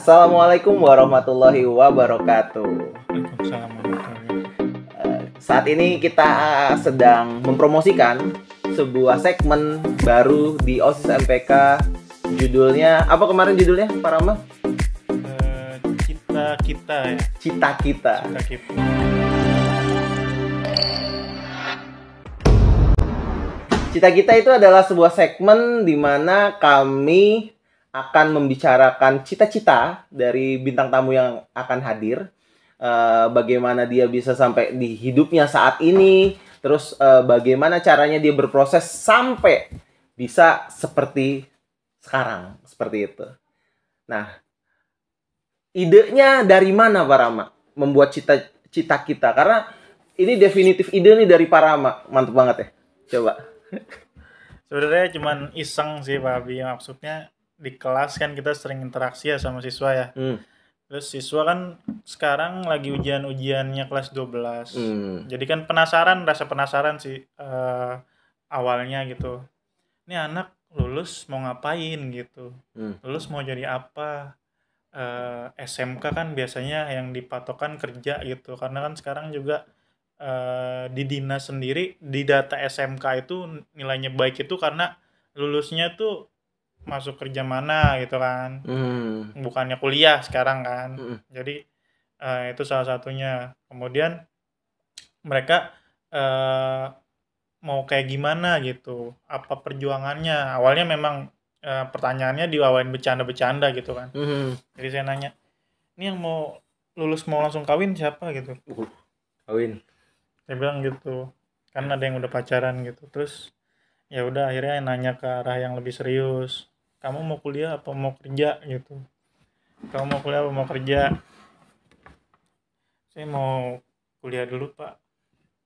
Assalamualaikum warahmatullahi wabarakatuh. Waalaikumsalam warahmatullahi wabarakatuh. Saat ini kita sedang mempromosikan sebuah segmen baru di OSIS MPK. Judulnya apa kemarin judulnya, Pak Rama? Cita kita ya. Cita kita. Cita kita. Cita kita itu adalah sebuah segmen di mana kami akan membicarakan cita-cita dari bintang tamu yang akan hadir. Bagaimana dia bisa sampai di hidupnya saat ini, terus bagaimana caranya dia berproses sampai bisa seperti sekarang, seperti itu. Nah, idenya dari mana Pak Rama membuat cita-cita kita? Karena ini definitif ide nih dari Pak Rama, mantap banget ya. Coba. Sebenarnya cuman iseng sih Pak Abi. Maksudnya di kelas kan kita sering interaksi ya sama siswa ya. Terus siswa kan sekarang lagi ujiannya kelas 12. Jadi kan rasa penasaran sih awalnya gitu. Ini anak lulus mau ngapain gitu. Lulus mau jadi apa? SMK kan biasanya yang dipatokan kerja gitu. Karena kan sekarang juga di dinas sendiri di data SMK itu nilainya baik itu karena lulusnya tuh masuk kerja mana gitu kan. Bukannya kuliah sekarang kan. Jadi itu salah satunya. Kemudian mereka mau kayak gimana gitu, apa perjuangannya. Awalnya memang pertanyaannya dibawain bercanda-bercanda gitu kan. Jadi saya nanya, ini yang mau lulus mau langsung kawin siapa gitu. Kawin. Saya bilang gitu, kan ada yang udah pacaran gitu. Terus ya udah akhirnya nanya ke arah yang lebih serius, kamu mau kuliah apa mau kerja gitu. Kamu mau kuliah apa mau kerja? Saya mau kuliah dulu Pak.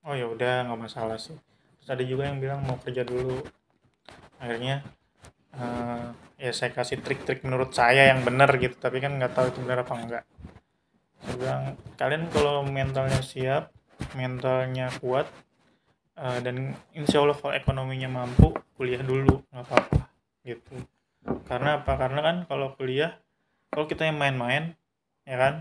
Oh ya udah nggak masalah sih. Terus ada juga yang bilang mau kerja dulu. Akhirnya ya saya kasih trik-trik menurut saya yang benar gitu, tapi kan nggak tahu itu benar apa enggak. Saya bilang kalian kalau mentalnya siap, mentalnya kuat, dan insya Allah kalau ekonominya mampu, kuliah dulu nggak apa-apa gitu. Karena apa? Karena kan kalau kuliah, kalau kita yang main-main ya kan,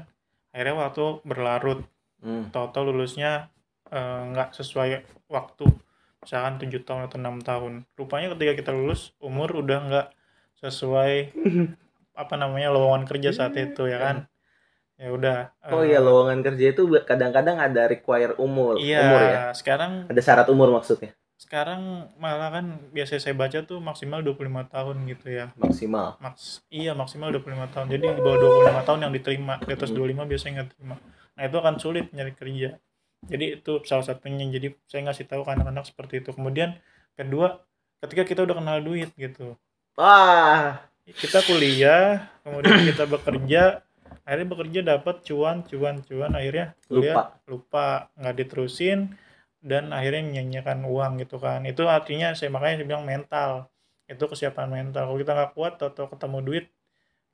akhirnya waktu berlarut, tahu-tahu lulusnya nggak sesuai waktu, misalkan 7 tahun atau 6 tahun. Rupanya ketika kita lulus umur udah nggak sesuai lowongan kerja saat itu ya kan. Ya udah. Oh iya, lowongan kerja itu kadang-kadang ada require umur Iya, ya. Sekarang Ada syarat umur maksudnya. Sekarang malah kan biasa saya baca tuh maksimal 25 tahun gitu ya. Maksimal. Maksimal 25 tahun. Jadi di bawah 25 tahun yang diterima, di atas 25 biasanya nggak terima. Nah, itu akan sulit nyari kerja. Jadi itu salah satunya. Jadi saya ngasih tahu ke anak-anak seperti itu. Kemudian kedua, ketika kita udah kenal duit gitu. Wah, Kita kuliah, kemudian kita bekerja, akhirnya bekerja dapat cuan, akhirnya kuliah lupa nggak diterusin dan akhirnya menyanyiakan uang gitu kan. Itu artinya makanya saya bilang mental, itu kesiapan mental. Kalau kita nggak kuat atau ketemu duit,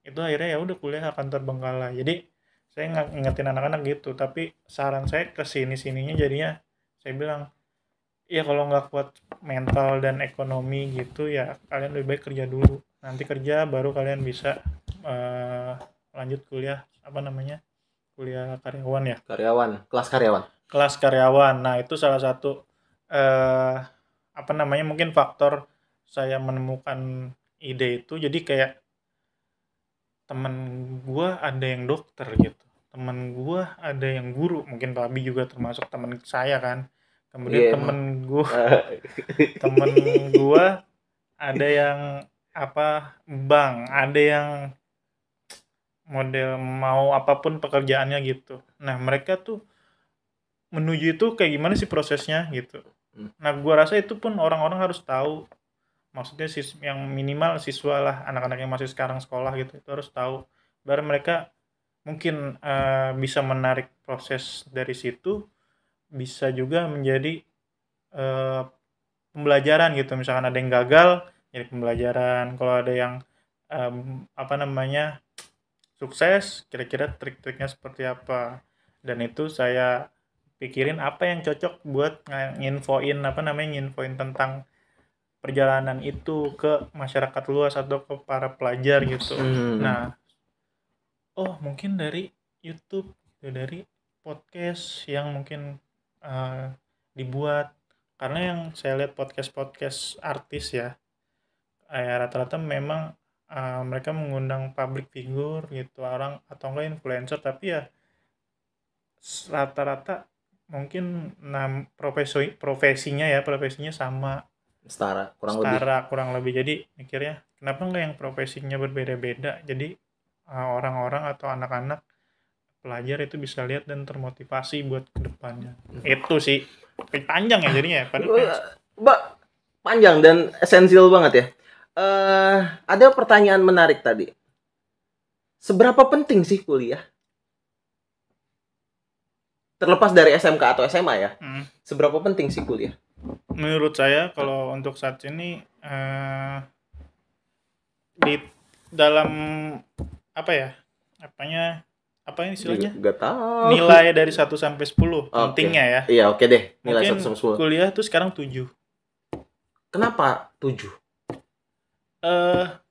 itu akhirnya ya udah kuliah akan terbengkalai. Jadi saya ngingetin anak-anak gitu, tapi saran saya ke sininya jadinya saya bilang ya kalau nggak kuat mental dan ekonomi gitu ya kalian lebih baik kerja dulu. Nanti kerja baru kalian bisa lanjut kuliah kuliah karyawan ya. Kelas karyawan. Nah itu salah satu mungkin faktor saya menemukan ide itu. Jadi kayak temen gua ada yang dokter gitu, temen gua ada yang guru, mungkin Pak Abi juga termasuk temen saya kan. Kemudian temen gua ada yang bank, ada yang model mau apapun pekerjaannya gitu. Nah mereka tuh menuju itu kayak gimana sih prosesnya gitu. Nah gua rasa itu pun orang-orang harus tahu. Maksudnya yang minimal siswa lah, anak-anak yang masih sekarang sekolah gitu, itu harus tahu. Baru mereka mungkin bisa menarik proses dari situ, bisa juga menjadi pembelajaran gitu. Misalkan ada yang gagal, jadi pembelajaran. Kalau ada yang sukses, kira-kira trik-triknya seperti apa. Dan itu saya pikirin apa yang cocok buat nginfoin tentang perjalanan itu ke masyarakat luas atau ke para pelajar gitu. Nah, Oh, mungkin dari YouTube, gitu, dari podcast yang mungkin eh, dibuat. Karena yang saya lihat podcast-podcast artis ya, rata-rata memang mereka mengundang public figure gitu, orang atau enggak influencer, tapi ya rata-rata mungkin profesinya sama, Setara, kurang lebih. setara kurang lebih. Jadi mikirnya kenapa enggak yang profesinya berbeda-beda, jadi orang-orang atau anak-anak pelajar itu bisa lihat dan termotivasi buat kedepannya. Itu sih. Tapi panjang ya jadinya ya, padahal Mbak, panjang dan esensial banget ya. Ada pertanyaan menarik tadi. Seberapa penting sih kuliah? Terlepas dari SMK atau SMA ya. Seberapa penting sih kuliah? menurut saya kalau untuk saat ini di dalam apa ya? Apa ini istilahnya? Gak tahu. Nilai dari 1 sampai 10 pentingnya ya. Iya, oke deh. Nilai Mungkin 1 sampai 10. kuliah tuh sekarang 7. Kenapa 7?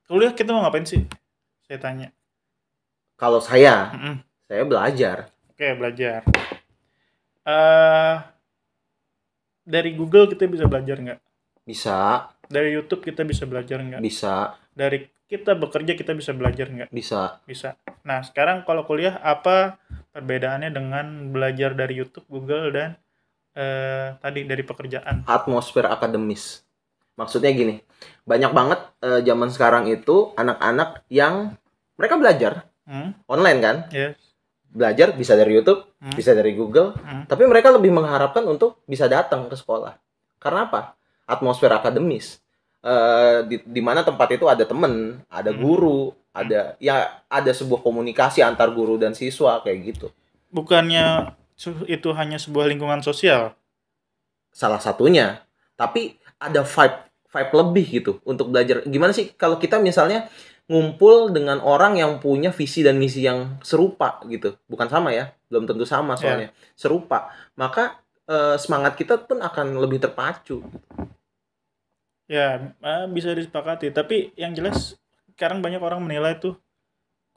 Kuliah kita mau ngapain sih? Saya tanya. Kalau saya belajar. Oke, belajar. Dari Google kita bisa belajar nggak? Bisa. Dari YouTube kita bisa belajar nggak? Bisa. Dari kita bekerja kita bisa belajar nggak? Bisa. Bisa. Nah, sekarang kalau kuliah apa perbedaannya dengan belajar dari YouTube, Google, dan tadi dari pekerjaan? Atmosfer akademis. Maksudnya gini, banyak banget zaman sekarang itu anak-anak yang mereka belajar online kan? Yes. Belajar bisa dari YouTube, bisa dari Google, tapi mereka lebih mengharapkan untuk bisa datang ke sekolah. Karena apa? Atmosfer akademis. Di mana tempat itu ada temen, ada guru, ada sebuah komunikasi antar guru dan siswa kayak gitu. Bukannya itu hanya sebuah lingkungan sosial? Salah satunya, tapi ada vibe lebih gitu untuk belajar. Gimana sih kalau kita misalnya ngumpul dengan orang yang punya visi dan misi yang serupa gitu, bukan sama ya, belum tentu sama soalnya, serupa, maka semangat kita pun akan lebih terpacu. Ya, bisa disepakati. Tapi yang jelas sekarang banyak orang menilai tuh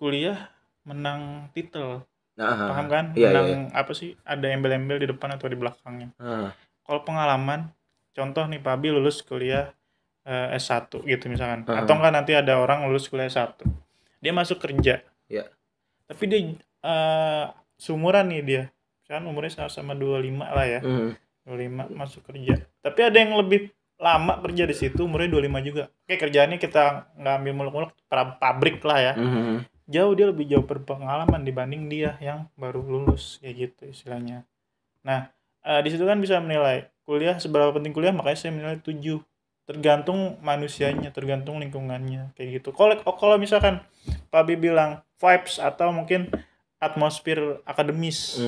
kuliah menang titel. Paham kan? Menang apa sih? Ada embel-embel di depan atau di belakangnya. Kalau pengalaman, contoh nih Pak Abi lulus kuliah S1 gitu misalkan. Atau enggak nanti ada orang lulus kuliah S1. Dia masuk kerja. Tapi dia seumuran nih dia. Kan umurnya sama 25 lah ya. 25 masuk kerja. Tapi ada yang lebih lama kerja di situ, umurnya 25 juga. Oke, kerjaannya kita nggak ambil muluk-muluk pabrik lah ya. Jauh dia lebih jauh berpengalaman dibanding dia yang baru lulus kayak gitu istilahnya. Nah, di situ kan bisa menilai kuliah seberapa penting kuliah, makanya saya menilai 7. Tergantung manusianya, tergantung lingkungannya kayak gitu. Kalau misalkan Pak Abi bilang vibes atau mungkin atmosfer akademis.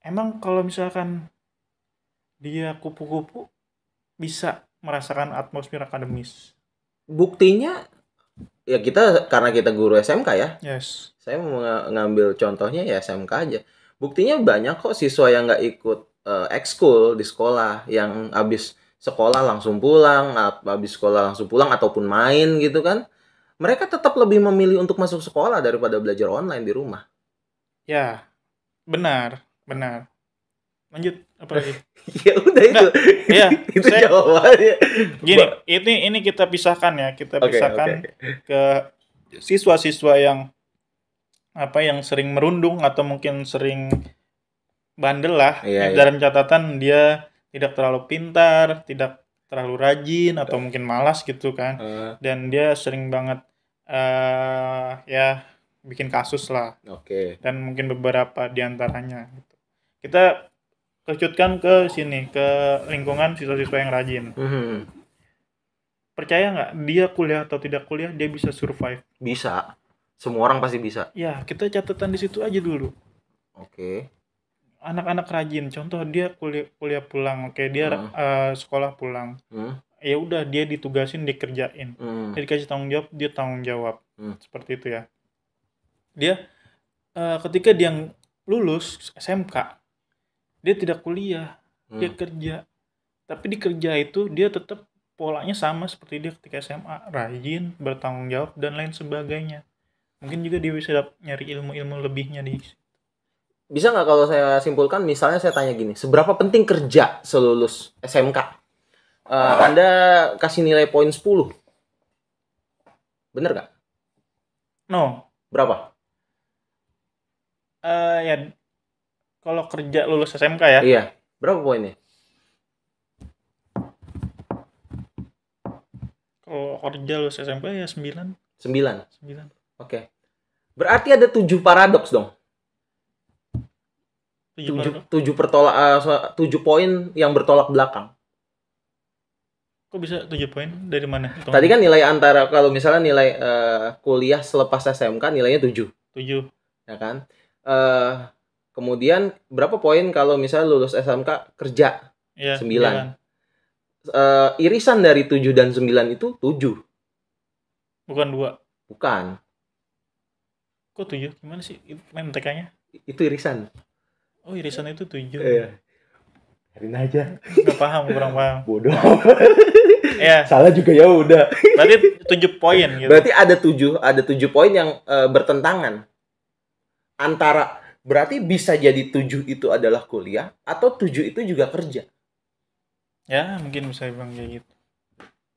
Emang kalau misalkan dia kupu-kupu bisa merasakan atmosfer akademis? Buktinya ya karena kita guru SMK ya. Yes. Saya mau ngambil contohnya ya SMK aja. Buktinya banyak kok siswa yang nggak ikut ekskul di sekolah, yang habis sekolah langsung pulang, ataupun main gitu kan. Mereka tetap lebih memilih untuk masuk sekolah daripada belajar online di rumah. Ya, benar. Lanjut apa lagi? Ya udah itu. Iya, itu jawabannya. Gini, ini kita pisahkan ya, pisahkan ke siswa-siswa yang sering merundung atau mungkin sering bandel lah. Dalam catatan dia tidak terlalu pintar, tidak terlalu rajin atau mungkin malas gitu kan. Dan dia sering banget ya bikin kasus lah. Dan mungkin beberapa diantaranya gitu. Kita kerucutkan ke sini, ke lingkungan siswa-siswa yang rajin. Percaya nggak dia kuliah atau tidak kuliah dia bisa survive? Bisa. Semua orang pasti bisa. Ya, kita catatan di situ aja dulu. Anak-anak rajin, contoh dia kuliah pulang, dia sekolah pulang. Ya udah dia ditugasin, dikerjain. Dia dikasih tanggung jawab, dia tanggung jawab. Seperti itu ya. Dia ketika dia lulus SMK, dia tidak kuliah, dia kerja. Tapi di kerja itu dia tetap polanya sama seperti dia ketika SMA, rajin, bertanggung jawab dan lain sebagainya. Mungkin juga dia bisa nyari ilmu-ilmu lebihnya di. Bisa nggak kalau saya simpulkan, misalnya saya tanya gini, seberapa penting kerja selulus SMK? Anda kasih nilai poin 10. Bener nggak? No. Berapa? Ya kalau kerja lulus SMK ya. Iya. Berapa poinnya? Kalau kerja lulus SMK ya 9. 9. 9. Oke. Berarti ada 7 paradoks dong. 7 poin yang bertolak belakang. Kok bisa 7 poin? Dari mana? Tadi kan nilai antara, kalau misalnya nilai kuliah selepas SMK nilainya 7. 7. Ya kan? Kemudian berapa poin kalau misalnya lulus SMK kerja? Ya, 9. Irisan dari 7 dan 9 itu 7. Bukan 2. Bukan. Kok 7? Gimana sih MTK-nya? Itu irisan. Oh, irisan itu 7. Iya. Biarin aja. Nggak paham, kurang paham. Bodoh. Iya. Salah juga ya udah. Berarti 7 poin gitu. Berarti ada 7 poin yang bertentangan. Antara, berarti bisa jadi 7 itu adalah kuliah atau 7 itu juga kerja. Ya, mungkin bisa bilang kayak gitu.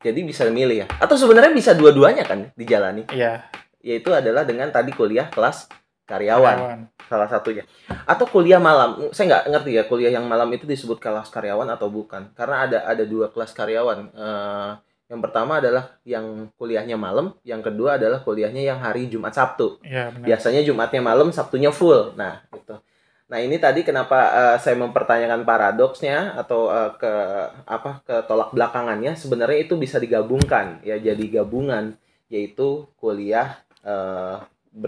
Jadi bisa milih ya. Atau sebenarnya bisa dua-duanya kan dijalani. Iya. Yaitu adalah dengan tadi kuliah kelas karyawan. Salah satunya. Atau kuliah malam. Saya nggak ngerti ya, kuliah yang malam itu disebut kelas karyawan atau bukan. Karena ada 2 kelas karyawan. Yang pertama adalah yang kuliahnya malam, yang kedua adalah kuliahnya yang hari Jumat Sabtu. Iya, benar. Biasanya Jumatnya malam, Sabtunya full. Nah, gitu. Nah, ini tadi kenapa saya mempertanyakan paradoksnya atau ketolak belakangannya, sebenarnya itu bisa digabungkan ya, jadi gabungan, yaitu kuliah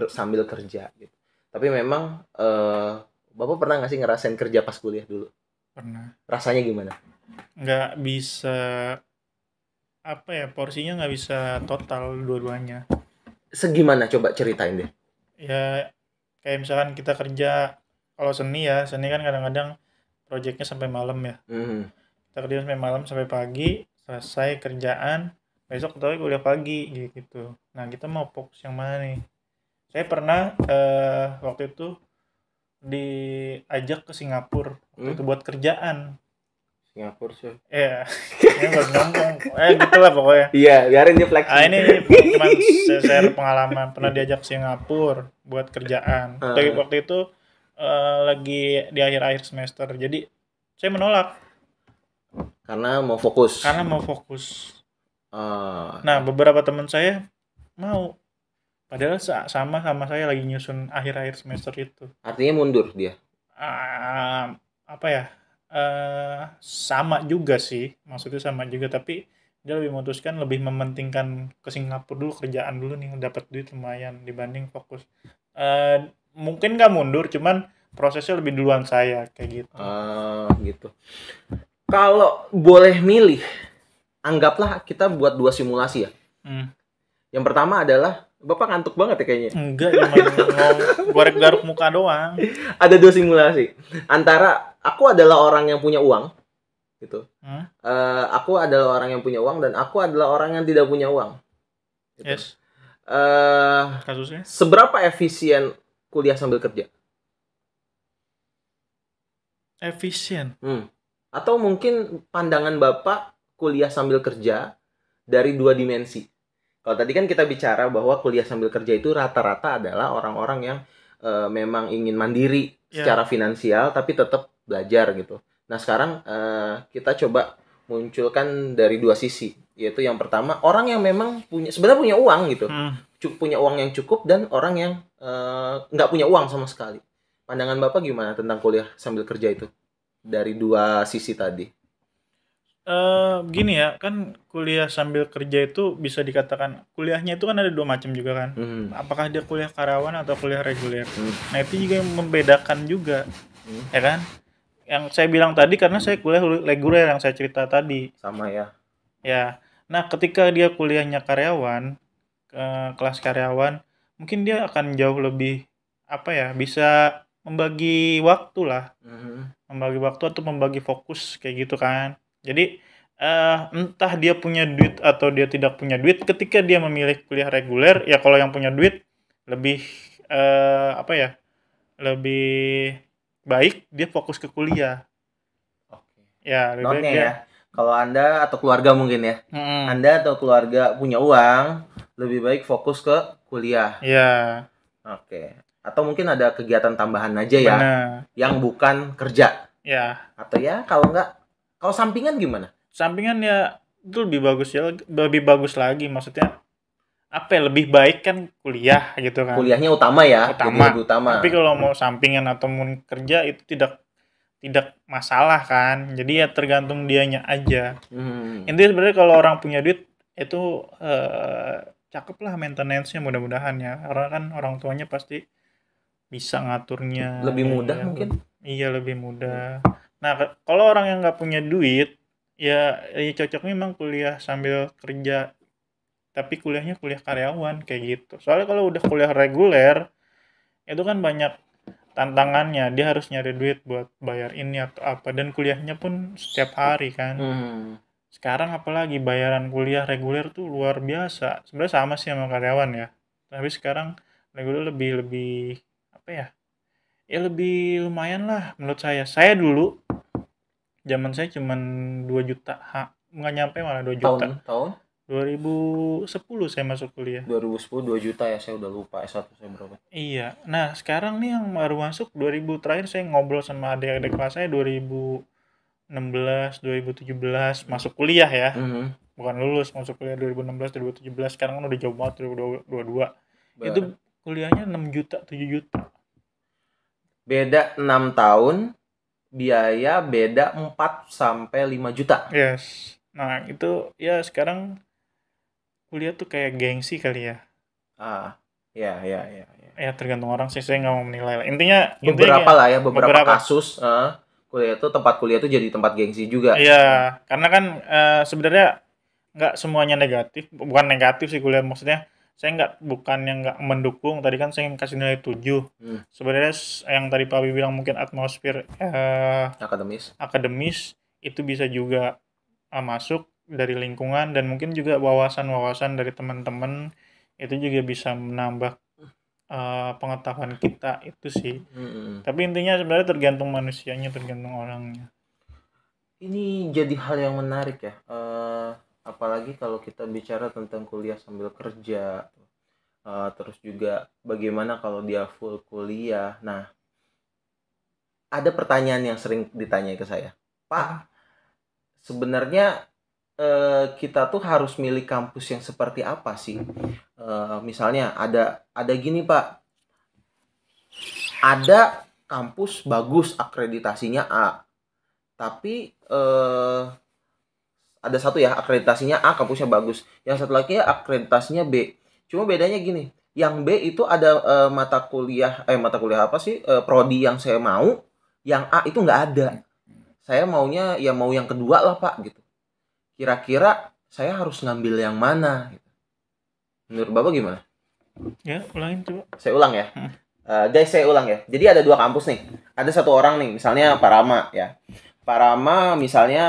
sambil kerja gitu. Tapi memang Bapak pernah nggak sih ngerasain kerja pas kuliah dulu? Pernah. Rasanya gimana? Nggak bisa, porsinya nggak bisa total dua-duanya. Segimana? Coba ceritain deh. Ya, kayak misalkan kita kerja, kalau seni kan kadang-kadang proyeknya sampai malam ya. Kita kerja sampai malam, sampai pagi, selesai kerjaan, besok kita kuliah pagi gitu. Nah, kita mau fokus yang mana nih? Saya pernah waktu itu diajak ke Singapura waktu itu buat kerjaan. Singapura sih. Iya, ini nggak nyombong. Gitulah pokoknya. Iya, biarin dia flexing. Ini cuma share pengalaman. Pernah diajak Singapura buat kerjaan. Waktu itu lagi di akhir-akhir semester. Jadi saya menolak. Karena mau fokus. Nah, beberapa teman saya mau. Padahal sama saya lagi nyusun akhir-akhir semester itu. Artinya mundur dia? Sama juga sih. Maksudnya sama juga, tapi dia lebih memutuskan, lebih mementingkan ke Singapura dulu, kerjaan dulu nih, dapat duit lumayan dibanding fokus. Mungkin nggak mundur, cuman prosesnya lebih duluan saya kayak gitu. Gitu. Kalau boleh milih, anggaplah kita buat 2 simulasi ya. Yang pertama adalah, Bapak ngantuk banget ya kayaknya. Enggak, cuma gorek-garuk muka doang. Ada 2 simulasi. Antara aku adalah orang yang punya uang, gitu. Aku adalah orang yang punya uang dan aku adalah orang yang tidak punya uang. Gitu. Yes. Kasusnya? Seberapa efisien kuliah sambil kerja? Efisien. Atau mungkin pandangan Bapak kuliah sambil kerja dari 2 dimensi. Kalau tadi kan kita bicara bahwa kuliah sambil kerja itu rata-rata adalah orang-orang yang memang ingin mandiri secara finansial tapi tetap belajar gitu. Nah, sekarang kita coba munculkan dari 2 sisi, yaitu yang pertama orang yang memang sebenarnya punya uang gitu. Punya uang yang cukup, dan orang yang nggak punya uang sama sekali. Pandangan Bapak gimana tentang kuliah sambil kerja itu dari 2 sisi tadi? Gini ya, kan kuliah sambil kerja itu bisa dikatakan, kuliahnya itu kan ada 2 macam juga kan. Apakah dia kuliah karyawan atau kuliah reguler. Nah, itu juga yang membedakan juga. Ya kan? Yang saya bilang tadi karena saya kuliah reguler yang saya cerita tadi. Sama ya. Ya. Nah, ketika dia kuliahnya karyawan, kelas karyawan, mungkin dia akan jauh lebih bisa membagi waktu lah. Membagi waktu atau membagi fokus kayak gitu kan. Jadi entah dia punya duit atau dia tidak punya duit, ketika dia memilih kuliah reguler, ya kalau yang punya duit lebih apa ya? Lebih baik dia fokus ke kuliah. Oke. Ya, lebih baik Notnya dia. ya. Kalau Anda atau keluarga mungkin ya. Mm-mm. Anda atau keluarga punya uang, lebih baik fokus ke kuliah. Ya, Oke. Atau mungkin ada kegiatan tambahan aja ya, benar. yang bukan kerja. Ya, Atau ya kalau nggak, kalau sampingan gimana? sampingan ya itu lebih bagus ya, lebih bagus lagi maksudnya apa ya, lebih baik kan kuliah gitu kan. Kuliahnya utama ya, jadi lebih Utama. Tapi utama. kalau mau sampingan atau mau kerja itu tidak masalah kan. Jadi ya tergantung dianya aja. Hmm. Intinya sebenarnya kalau orang punya duit itu cakep lah maintenance-nya mudah-mudahan ya. Karena kan orang tuanya pasti bisa ngaturnya Lebih kayak mudah gitu. mungkin. Iya lebih mudah. Nah kalau orang yang nggak punya duit ya cocoknya memang kuliah sambil kerja. Tapi kuliahnya kuliah karyawan kayak gitu. Soalnya kalau udah kuliah reguler itu kan banyak tantangannya. Dia harus nyari duit buat bayar ini atau apa dan kuliahnya pun setiap hari kan. Hmm. Sekarang apalagi bayaran kuliah reguler tuh luar biasa. Sebenarnya sama sih sama karyawan ya. Tapi sekarang reguler lebih lebih apa ya? Ya lebih lumayan lah menurut saya. Saya dulu zaman saya cuman 2 juta. Nggak nyampe malah 2 juta. Tahun 2010 saya masuk kuliah. 2010 2 juta ya, saya udah lupa S1 saya berapa. Iya. Nah, sekarang nih yang baru masuk 2000 terakhir saya ngobrol sama adik-adik kelas saya 2016, 2017 masuk kuliah ya. Mhm. Bukan lulus, masuk kuliah 2016, 2017. Sekarang kan udah jauh banget 2022. Itu Ber- kuliahnya 6 juta, 7 juta. Beda 6 tahun, biaya beda 4 sampai 5 juta. Yes. Nah, itu ya sekarang kuliah tuh kayak gengsi kali ya. Ah, ya, ya, ya, ya. Ya tergantung orang sih, saya nggak mau menilai lah. Intinya Beberapa kayak lah ya, beberapa kasus kuliah itu, tempat kuliah itu jadi tempat gengsi juga. iya, karena kan sebenarnya nggak semuanya negatif, bukan negatif sih kuliah maksudnya. Saya bukan yang nggak mendukung. Tadi kan saya kasih nilai 7. Hmm, Sebenarnya yang tadi Pak Wibi bilang mungkin atmosfer akademis. akademis itu bisa juga masuk dari lingkungan dan mungkin juga wawasan-wawasan dari teman-teman itu juga bisa menambah pengetahuan kita itu sih. Hmm. Tapi intinya sebenarnya tergantung manusianya, tergantung orangnya. Ini jadi hal yang menarik ya. Apalagi kalau kita bicara tentang kuliah sambil kerja. Terus juga bagaimana kalau dia full kuliah. Nah, ada pertanyaan yang sering ditanya ke saya. Pak, sebenarnya kita tuh harus milih kampus yang seperti apa sih? Misalnya ada gini Pak, ada kampus bagus akreditasinya A, tapi ada satu ya akreditasinya A, kampusnya bagus, yang satu lagi ya akreditasinya B. Cuma bedanya gini, yang B itu ada mata kuliah apa sih, prodi yang saya mau, yang A itu nggak ada. Saya maunya ya mau yang kedua lah Pak gitu. Kira-kira saya harus ngambil yang mana? Menurut Bapak gimana? Ya, ulangin coba. Saya ulang ya. Guys, saya ulang ya. Jadi ada dua kampus nih. Ada satu orang nih, misalnya Pak Rama ya. Pak Rama misalnya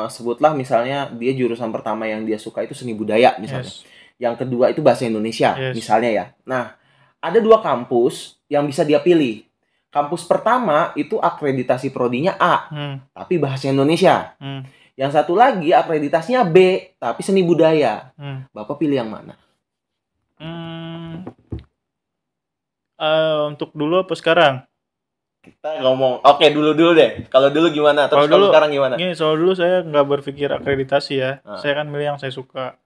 sebutlah misalnya dia jurusan pertama yang dia suka itu seni budaya misalnya. Yes. Yang kedua itu bahasa Indonesia Yes. misalnya ya. Nah, ada dua kampus yang bisa dia pilih. Kampus pertama itu akreditasi prodinya A, tapi bahasa Indonesia. Yang satu lagi akreditasinya B, tapi seni budaya. Bapak pilih yang mana? Untuk dulu apa sekarang? Kita ngomong, oke dulu deh. Kalau dulu gimana? Terus kalau sekarang gimana? Gini, soal dulu saya nggak berpikir akreditasi ya. Saya kan milih yang saya suka.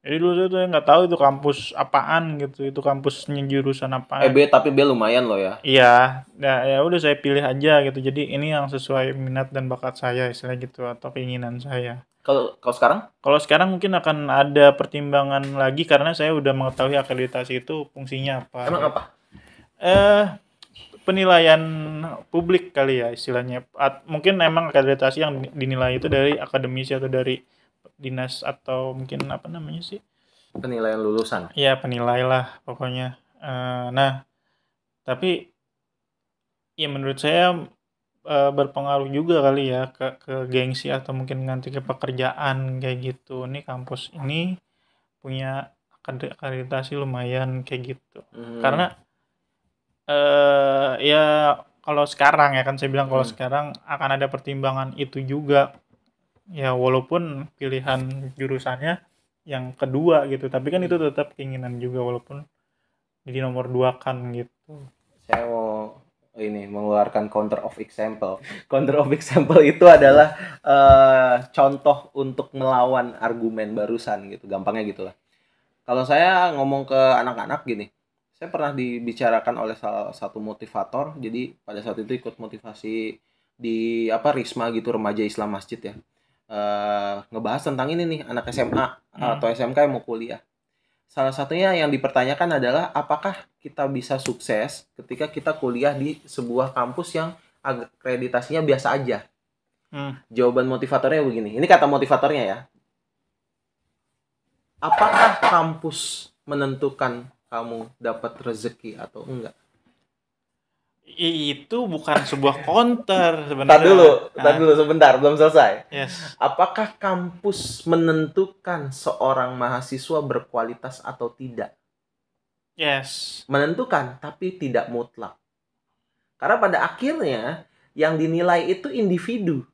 Jadi dulu saya tuh nggak tahu itu kampus apaan gitu, itu kampusnya jurusan apaan. B tapi B lumayan loh ya. Iya, ya udah saya pilih aja gitu. Jadi ini yang sesuai minat dan bakat saya, istilah gitu atau keinginan saya. Kalau sekarang? Kalau sekarang mungkin akan ada pertimbangan lagi karena saya udah mengetahui akreditasi itu fungsinya apa. Emang apa? Penilaian publik kali ya istilahnya. Mungkin emang akreditasi yang dinilai itu dari akademisi atau dari dinas atau mungkin apa namanya sih? Penilaian lulusan. Iya, penilai lah pokoknya. Nah, tapi ya menurut saya berpengaruh juga kali ya ke gengsi atau mungkin nanti ke pekerjaan kayak gitu. Nih kampus ini punya akreditasi lumayan kayak gitu. Hmm. Karena ya kalau sekarang ya kan saya bilang kalau sekarang akan ada pertimbangan itu juga. Ya walaupun pilihan jurusannya yang kedua gitu, tapi kan itu tetap keinginan juga walaupun jadi nomor 2 kan gitu. Saya mau ini mengeluarkan counter of example. Counter of example itu adalah contoh untuk melawan argumen barusan gitu, gampangnya gitulah. Kalau saya ngomong ke anak-anak gini, saya pernah dibicarakan oleh salah satu motivator. Jadi pada saat itu ikut motivasi di Risma gitu, remaja Islam Masjid ya. Ngebahas tentang ini nih, anak SMA atau SMK yang mau kuliah. Salah satunya yang dipertanyakan adalah apakah kita bisa sukses ketika kita kuliah di sebuah kampus yang akreditasinya biasa aja. Jawaban motivatornya begini. Ini kata motivatornya ya. Apakah kampus menentukan kamu dapat rezeki atau enggak? Itu bukan sebuah counter sebenarnya. Tar dulu sebentar, belum selesai. Yes. Apakah kampus menentukan seorang mahasiswa berkualitas atau tidak? Yes. Menentukan, tapi tidak mutlak. Karena pada akhirnya yang dinilai itu individu.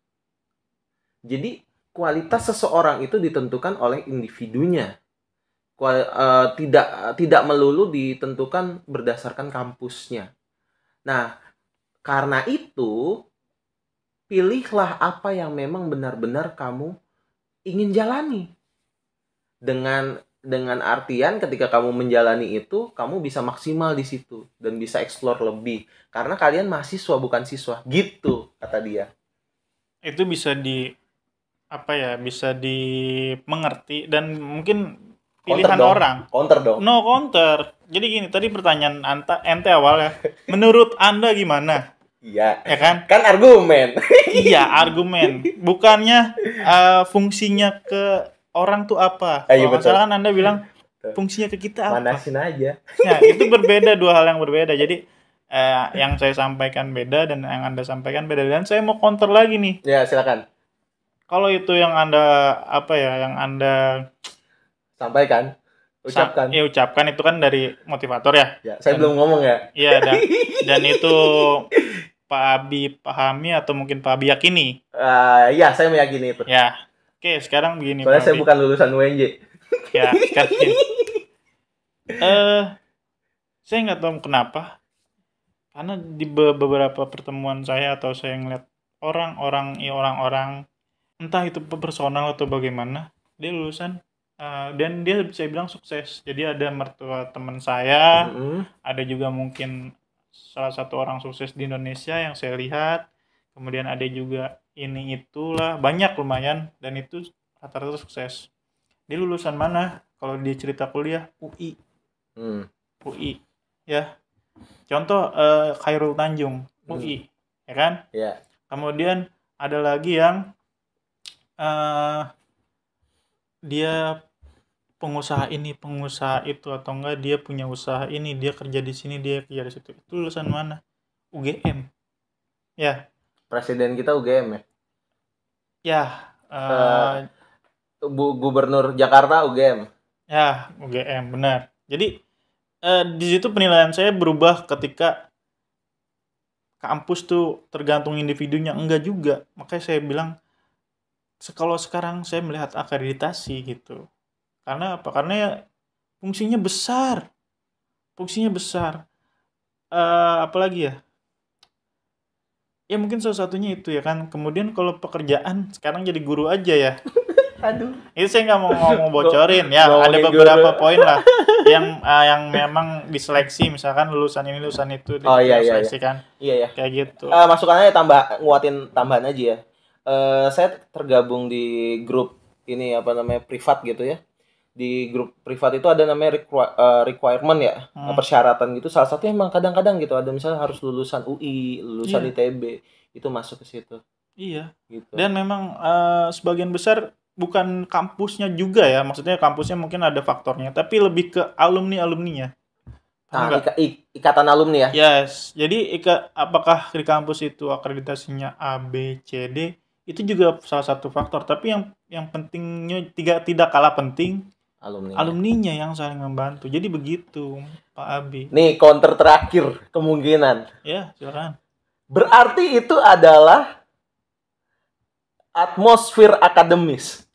Jadi kualitas seseorang itu ditentukan oleh individunya. Tidak melulu ditentukan berdasarkan kampusnya. Nah, karena itu pilihlah apa yang memang benar-benar kamu ingin jalani. Dengan artian ketika kamu menjalani itu, kamu bisa maksimal di situ dan bisa explore lebih. Karena kalian mahasiswa bukan siswa, gitu kata dia. Itu bisa bisa dimengerti dan mungkin pilihan orang. Counter dong. No counter. Jadi gini, tadi pertanyaan ente awal ya. Menurut Anda gimana? Iya. Ya kan? Kan argumen. Iya, argumen. Bukannya fungsinya ke orang tuh apa? Iya, Kalau misalkan Anda bilang fungsinya ke kita apa? Manasin aja. Ya, itu berbeda, dua hal yang berbeda. Jadi yang saya sampaikan beda dan yang Anda sampaikan beda. Dan saya mau counter lagi nih. Ya, silakan. Kalau itu yang Anda yang Anda sampaikan, ucapkan. Ucapkan itu kan dari motivator ya. Ya, saya belum ngomong ya. Iya, dan itu Pak Abi pahami atau mungkin Pak Abi yakini? Ya, saya meyakini itu. Ya. Oke, sekarang begini. Soalnya saya bukan lulusan UNJ. Ya, sekarang gini. Saya nggak tahu kenapa. Karena di beberapa pertemuan saya atau saya ngeliat orang-orang entah itu personal atau bagaimana, dia lulusan dan dia saya bilang sukses. Jadi ada mertua teman saya, ada juga mungkin salah satu orang sukses di Indonesia yang saya lihat. Kemudian ada juga ini itulah banyak lumayan dan itu rata-rata sukses. Dia lulusan mana? Kalau dia cerita kuliah UI. UI ya. Contoh Khairul Tanjung UI, ya kan? Yeah. Kemudian ada lagi yang dia pengusaha ini, pengusaha itu, atau enggak dia punya usaha ini, dia kerja di sini, dia kerja di situ. Itu lulusan mana? UGM. Ya. Presiden kita UGM ya? Ya. Gubernur Jakarta UGM. Ya, UGM, benar. Jadi di situ penilaian saya berubah ketika kampus tuh tergantung individunya. Enggak juga. Makanya saya bilang kalau sekarang saya melihat akreditasi gitu. Karena apa? Karena ya fungsinya besar. Apalagi ya? Ya mungkin salah satunya itu ya kan. Kemudian kalau pekerjaan sekarang jadi guru aja ya. Aduh. Itu saya nggak mau bocorin ya. Ada beberapa poin lah yang memang diseleksi, misalkan lulusan ini lulusan itu diseleksi kan. Iya. Kayak gitu. Masukannya nguatin tambahan aja ya. Saya tergabung di grup ini privat gitu ya. Di grup privat itu ada namanya requirement ya, persyaratan gitu. Salah satunya emang kadang-kadang gitu ada misalnya harus lulusan UI, lulusan ITB, itu masuk ke situ. Iya. Gitu. Dan memang sebagian besar bukan kampusnya juga ya, maksudnya kampusnya mungkin ada faktornya, tapi lebih ke alumninya. Nah, ikatan alumni ya. Yes. Jadi apakah di kampus itu akreditasinya A, B, C, D itu juga salah satu faktor. Tapi yang pentingnya tidak kalah penting alumninya yang saling membantu. Jadi begitu, Pak Abi. Nih counter terakhir kemungkinan. Ya, silakan. Berarti itu adalah atmosfer akademis.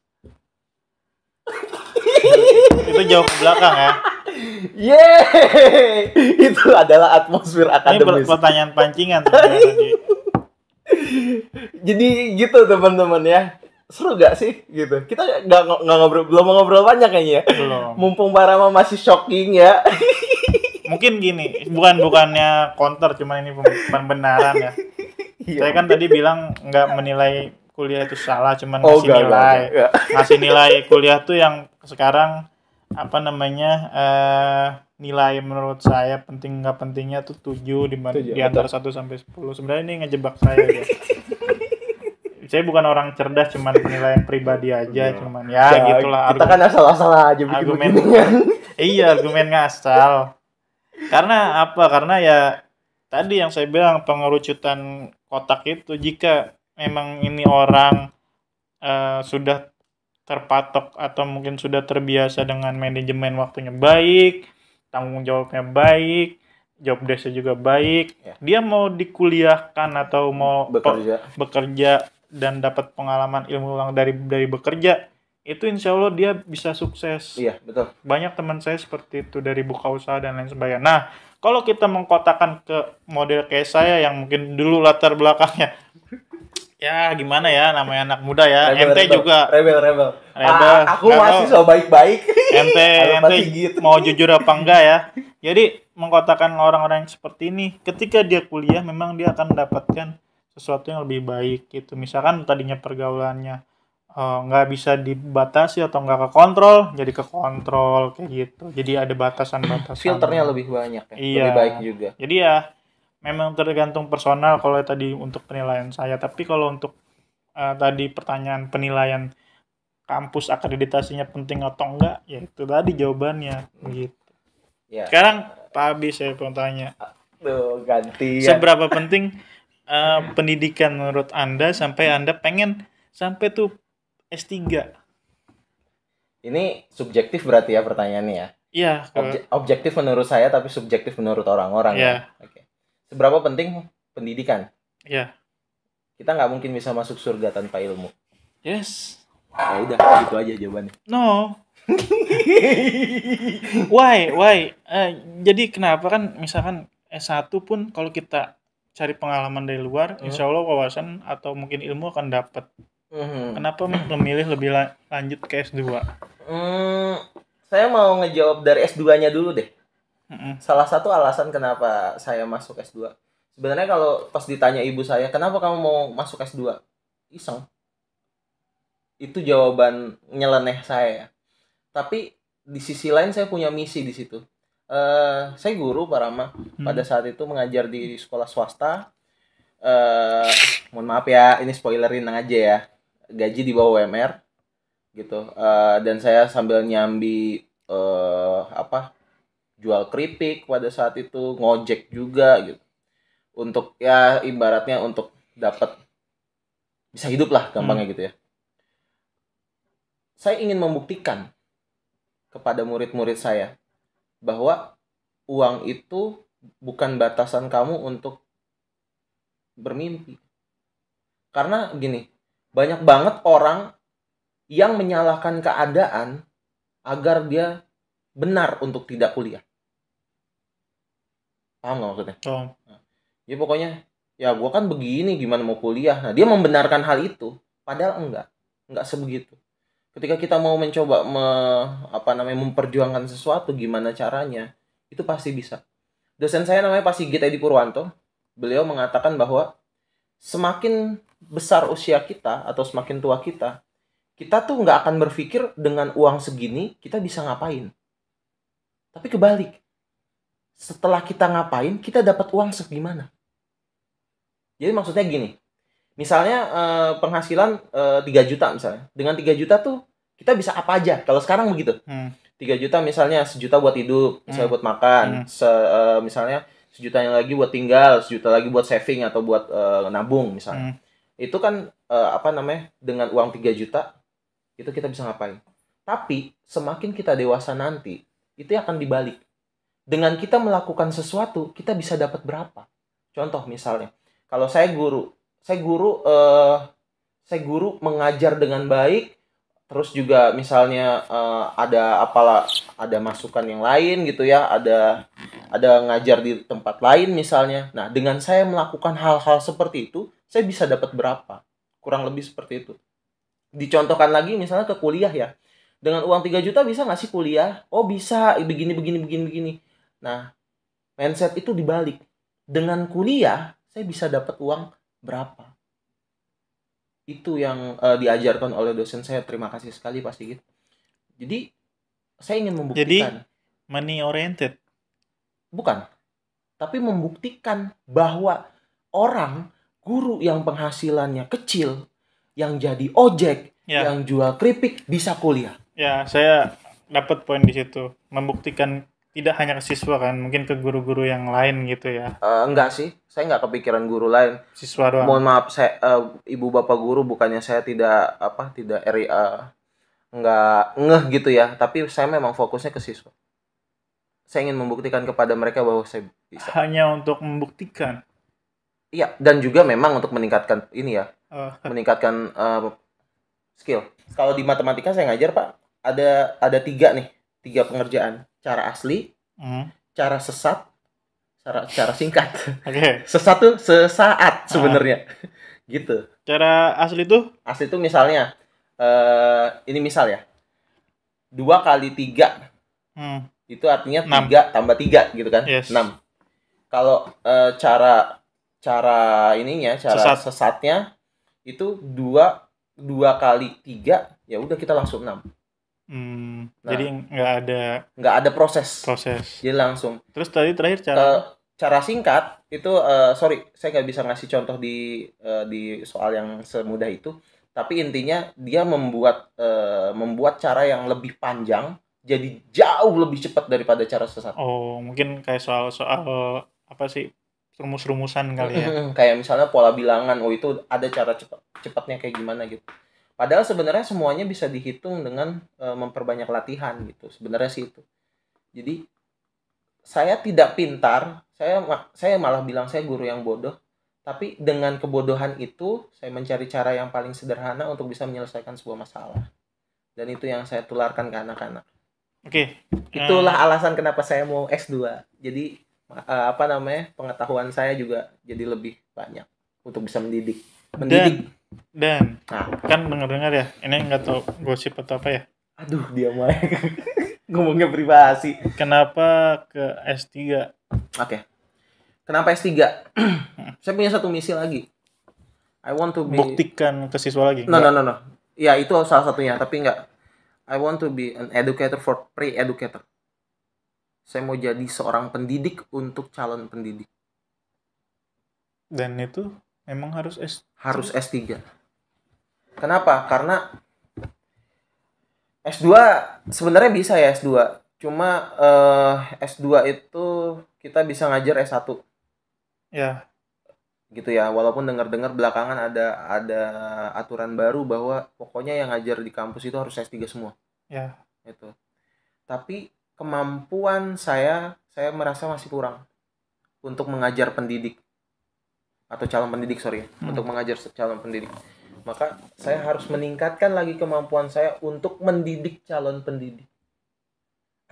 Itu jauh ke belakang ya. Yeay, itu adalah atmosfer Ini akademis. pertanyaan pancingan tadi. Jadi gitu teman-teman ya. Seru gak sih gitu? Kita nggak ngobrol, belum ngobrol banyak kayaknya ya. Belum. Mumpung Pak Rama masih shocking ya. Mungkin gini, bukannya counter, cuman ini pembenaran ya. Iya. Saya kan tadi bilang nggak menilai kuliah itu salah, cuman Oh, ngasih enggak, nilai. enggak. Ngasih nilai kuliah tuh yang sekarang apa namanya nilai menurut saya penting nggak pentingnya tuh 7 Tujuh, di antara 1 sampai 10. Sebenarnya ini ngejebak saya aja. Saya bukan orang cerdas, cuman penilaian pribadi aja, cuman ya gitulah. Kita kan asal-asal aja bikin argumen. beginian. Iya, argumen ngasal. Karena apa? Karena ya tadi yang saya bilang pengerucutan kotak itu, jika memang ini orang sudah terpatok atau mungkin sudah terbiasa dengan manajemen waktunya baik, tanggung jawabnya baik, job desk-nya juga baik, Ya. dia mau dikuliahkan atau mau Bekerja. dan dapat pengalaman ilmu ulang dari bekerja, itu insya Allah dia bisa sukses. Iya, betul. Banyak teman saya seperti itu, dari buka usaha dan lain sebagainya. Nah, kalau kita mengkotakkan ke model kayak saya yang mungkin dulu latar belakangnya ya gimana ya, namanya anak muda ya, ente juga rebel. Aku Nggak masih tahu. so baik-baik. ente Pasti gitu. mau jujur apa enggak ya. Jadi mengkotakkan orang-orang yang seperti ini, ketika dia kuliah memang dia akan mendapatkan sesuatu yang lebih baik gitu. Misalkan tadinya pergaulannya nggak bisa dibatasi atau nggak kekontrol, jadi kekontrol kayak gitu. Jadi ada batasan-batasan. Filternya lebih banyak ya. Iya. Lebih baik juga. Jadi ya memang tergantung personal kalau tadi untuk penilaian saya. Tapi kalau untuk tadi pertanyaan penilaian kampus akreditasinya penting atau enggak, ya itu tadi jawabannya gitu. Ya. Sekarang Pak Abi saya mau tanya, Tuh, ganti. seberapa penting pendidikan menurut Anda sampai Anda pengen sampai tuh S3? Ini subjektif berarti ya pertanyaannya ya. Iya. Objektif menurut saya tapi subjektif menurut orang-orang Iya. ya. Oke. Seberapa penting pendidikan? Iya. Kita nggak mungkin bisa masuk surga tanpa ilmu. Yes. Ya udah, gitu aja jawabannya. No. Why? Jadi kenapa kan misalkan S1 pun kalau kita cari pengalaman dari luar, insya Allah wawasan atau mungkin ilmu akan dapat. Kenapa memilih lebih lanjut ke S2? Saya mau ngejawab dari S2-nya dulu deh. Salah satu alasan kenapa saya masuk S2. Sebenarnya kalau pas ditanya ibu saya, kenapa kamu mau masuk S2? Iseng. Itu jawaban nyeleneh saya. Tapi di sisi lain saya punya misi di situ. Saya guru Pak Rama. Pada saat itu mengajar di sekolah swasta. Mohon maaf ya, ini spoilerin aja ya. Gaji di bawah UMR gitu. Dan saya sambil nyambi jual keripik pada saat itu, ngojek juga gitu. Untuk ya ibaratnya untuk dapat bisa hidup lah gampangnya gitu ya. Saya ingin membuktikan kepada murid-murid saya bahwa uang itu bukan batasan kamu untuk bermimpi. Karena gini, banyak banget orang yang menyalahkan keadaan agar dia benar untuk tidak kuliah. Paham nggak maksudnya? Oh. Ya pokoknya, ya gue kan begini, gimana mau kuliah? Nah, dia membenarkan hal itu, padahal enggak sebegitu. Ketika kita mau mencoba memperjuangkan sesuatu, gimana caranya, itu pasti bisa. Dosen saya namanya Pak Sigit Edi Purwanto. Beliau mengatakan bahwa semakin besar usia kita atau semakin tua kita tuh nggak akan berpikir dengan uang segini kita bisa ngapain. Tapi kebalik. Setelah kita ngapain, kita dapat uang segimana. Jadi maksudnya gini. Misalnya penghasilan 3 juta misalnya. Dengan 3 juta tuh kita bisa apa aja. Kalau sekarang begitu. 3 juta misalnya 1 juta buat hidup, misalnya buat makan. Misalnya 1 jutanya lagi buat tinggal, 1 juta lagi buat saving atau buat nabung misalnya. Itu kan dengan uang 3 juta itu kita bisa ngapain. Tapi semakin kita dewasa nanti, itu akan dibalik. Dengan kita melakukan sesuatu, kita bisa dapat berapa? Contoh misalnya, kalau saya guru saya guru mengajar dengan baik, terus juga misalnya ada masukan yang lain gitu ya, ada ngajar di tempat lain misalnya. Nah, dengan saya melakukan hal-hal seperti itu, saya bisa dapat berapa? Kurang lebih seperti itu. Dicontohkan lagi misalnya ke kuliah ya. Dengan uang 3 juta bisa nggak sih kuliah? Oh bisa, begini, begini, begini, begini. Nah, mindset itu dibalik. Dengan kuliah, saya bisa dapat uang berapa? Itu yang diajarkan oleh dosen saya. Terima kasih sekali Pak Sigit. Jadi, saya ingin membuktikan. Jadi money oriented. Bukan. Tapi membuktikan bahwa orang, guru yang penghasilannya kecil, yang jadi ojek, Ya. yang jual keripik, bisa kuliah. Ya, saya dapat poin di situ. Membuktikan tidak hanya ke siswa kan, mungkin ke guru-guru yang lain gitu ya. Enggak sih, saya nggak kepikiran guru lain. Siswa doang. Mohon maaf, saya ibu bapak guru, bukannya saya tidak nggak ngeh gitu ya, tapi saya memang fokusnya ke siswa. Saya ingin membuktikan kepada mereka bahwa saya bisa. Hanya untuk membuktikan. Iya, dan juga memang untuk meningkatkan ini ya, meningkatkan skill. Kalau di matematika saya ngajar Pak, ada 3 pengerjaan. Cara asli, cara sesat, cara singkat. Oke. Sesat tuh sesaat sebenarnya. Gitu. Cara asli tuh? Asli tuh misalnya, ini misal ya, 2 kali 3 itu artinya 3 tambah 3 gitu kan. Yes. 6. Kalau cara ininya, cara sesatnya itu 2 kali 3, ya udah kita langsung 6. Nah, jadi nggak ada proses. Jadi langsung. Terus tadi terakhir cara singkat itu sorry, saya nggak bisa ngasih contoh di soal yang semudah itu. Tapi intinya dia membuat cara yang lebih panjang jadi jauh lebih cepat daripada cara sesat. Oh, mungkin kayak soal apa sih, rumus-rumusan kali ya. Kayak misalnya pola bilangan, itu ada cara cepatnya kayak gimana gitu. Padahal sebenarnya semuanya bisa dihitung dengan memperbanyak latihan gitu. Sebenarnya sih itu. Jadi saya tidak pintar, saya malah bilang saya guru yang bodoh. Tapi dengan kebodohan itu, saya mencari cara yang paling sederhana untuk bisa menyelesaikan sebuah masalah. Dan itu yang saya tularkan ke anak-anak. Oke. Itulah alasan kenapa saya mau S2. Jadi pengetahuan saya juga jadi lebih banyak untuk bisa mendidik. Dan kan dengar-dengar ya, ini nggak tahu gosip atau apa ya. Aduh, dia mah ngomongnya privasi. Kenapa ke S3? Oke. Kenapa S3? Saya punya satu misi lagi. I want to be... Buktikan ke siswa lagi? No. Ya, itu salah satunya, tapi enggak. I want to be an educator for pre-educator. Saya mau jadi seorang pendidik untuk calon pendidik. Dan itu memang harus S3. Kenapa? Karena S2 sebenarnya bisa ya S2. Cuma S2 itu kita bisa ngajar S1. Ya. Gitu ya. Walaupun dengar-dengar belakangan ada aturan baru bahwa pokoknya yang ngajar di kampus itu harus S3 semua. Ya. Itu. Tapi kemampuan saya merasa masih kurang untuk mengajar pendidik atau calon pendidik, untuk mengajar calon pendidik. Maka saya harus meningkatkan lagi kemampuan saya untuk mendidik calon pendidik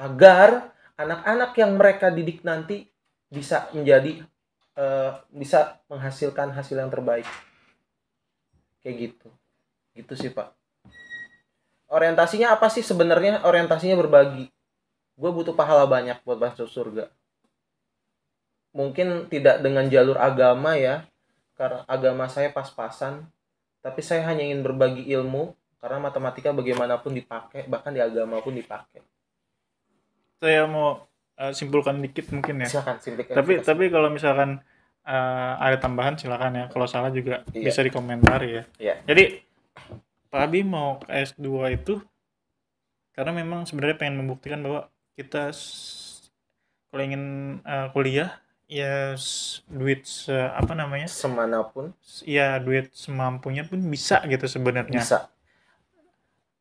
agar anak-anak yang mereka didik nanti bisa menjadi bisa menghasilkan hasil yang terbaik. Kayak gitu sih Pak. Orientasinya apa sih sebenarnya? Orientasinya berbagi. Gue butuh pahala banyak buat masuk surga. Mungkin tidak dengan jalur agama ya, karena agama saya pas-pasan. Tapi saya hanya ingin berbagi ilmu, karena matematika bagaimanapun dipakai, bahkan di agama pun dipakai. Saya mau simpulkan dikit mungkin ya. Silakan simpulkan. Tapi kalau misalkan ada tambahan silakan ya. Kalau salah juga bisa dikomentari ya. Iya. Jadi Pak Abi mau ke S2 itu karena memang sebenarnya pengen membuktikan bahwa kita kalau ingin kuliah ya duit semanapun ya, duit semampunya pun bisa gitu sebenarnya. Bisa.